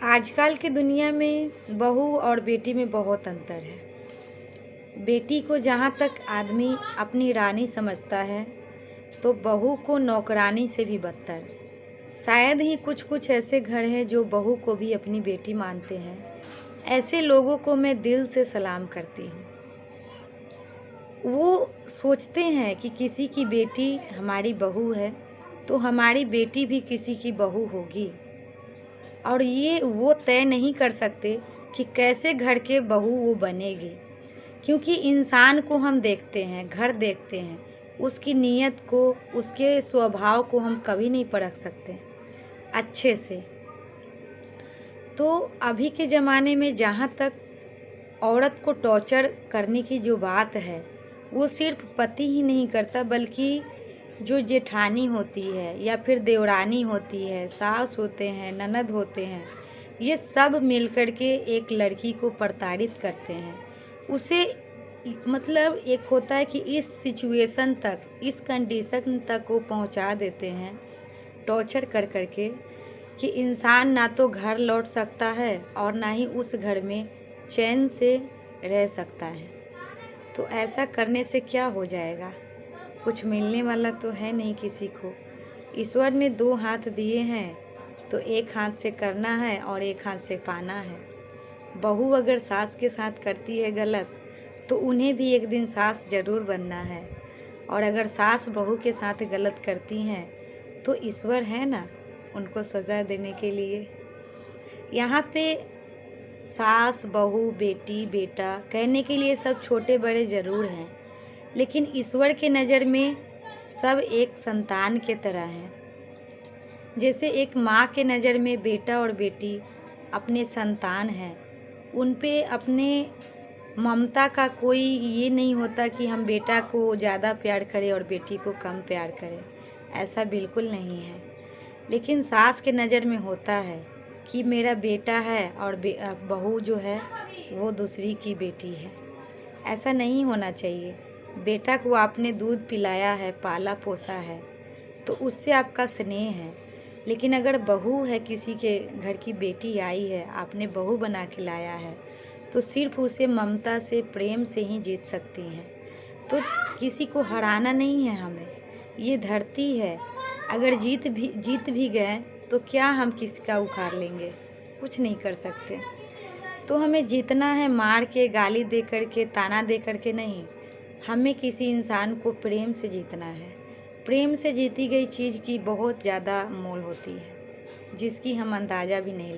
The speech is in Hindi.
आजकल की दुनिया में बहू और बेटी में बहुत अंतर है। बेटी को जहाँ तक आदमी अपनी रानी समझता है, तो बहू को नौकरानी से भी बदतर। शायद ही कुछ कुछ ऐसे घर हैं जो बहू को भी अपनी बेटी मानते हैं। ऐसे लोगों को मैं दिल से सलाम करती हूँ। वो सोचते हैं कि किसी की बेटी हमारी बहू है, तो हमारी बेटी भी किसी की बहू होगी। और ये वो तय नहीं कर सकते कि कैसे घर के बहू वो बनेगी, क्योंकि इंसान को हम देखते हैं, घर देखते हैं, उसकी नीयत को, उसके स्वभाव को हम कभी नहीं परख सकते अच्छे से। तो अभी के ज़माने में जहाँ तक औरत को टॉर्चर करने की जो बात है, वो सिर्फ पति ही नहीं करता, बल्कि जो जेठानी होती है या फिर देवरानी होती है, सास होते हैं, ननद होते हैं, ये सब मिलकर के एक लड़की को प्रताड़ित करते हैं। उसे मतलब एक होता है कि इस सिचुएशन तक, इस कंडीशन तक वो पहुंचा देते हैं टॉर्चर कर कर के, कि इंसान ना तो घर लौट सकता है और ना ही उस घर में चैन से रह सकता है। तो ऐसा करने से क्या हो जाएगा? कुछ मिलने वाला तो है नहीं किसी को। ईश्वर ने दो हाथ दिए हैं, तो एक हाथ से करना है और एक हाथ से पाना है। बहू अगर सास के साथ करती है गलत, तो उन्हें भी एक दिन सास ज़रूर बनना है। और अगर सास बहू के साथ गलत करती हैं, तो ईश्वर है ना उनको सज़ा देने के लिए। यहाँ पे सास, बहू, बेटी, बेटा कहने के लिए सब छोटे बड़े ज़रूर हैं, लेकिन ईश्वर के नज़र में सब एक संतान के तरह हैं। जैसे एक माँ के नज़र में बेटा और बेटी अपने संतान हैं, उन पे अपने ममता का कोई ये नहीं होता कि हम बेटा को ज़्यादा प्यार करें और बेटी को कम प्यार करें, ऐसा बिल्कुल नहीं है। लेकिन सास के नज़र में होता है कि मेरा बेटा है और बहू जो है वो दूसरी की बेटी है। ऐसा नहीं होना चाहिए। बेटा को आपने दूध पिलाया है, पाला पोसा है, तो उससे आपका स्नेह है। लेकिन अगर बहू है, किसी के घर की बेटी आई है, आपने बहू बना के लाया है, तो सिर्फ उसे ममता से, प्रेम से ही जीत सकती हैं। तो किसी को हराना नहीं है हमें, ये धरती है। अगर जीत भी गए तो क्या हम किसी का उखाड़ लेंगे? कुछ नहीं कर सकते। तो हमें जीतना है मार के, गाली दे कर के, ताना दे कर के नहीं। हमें किसी इंसान को प्रेम से जीतना है। प्रेम से जीती गई चीज़ की बहुत ज़्यादा मोल होती है, जिसकी हम अंदाज़ा भी नहीं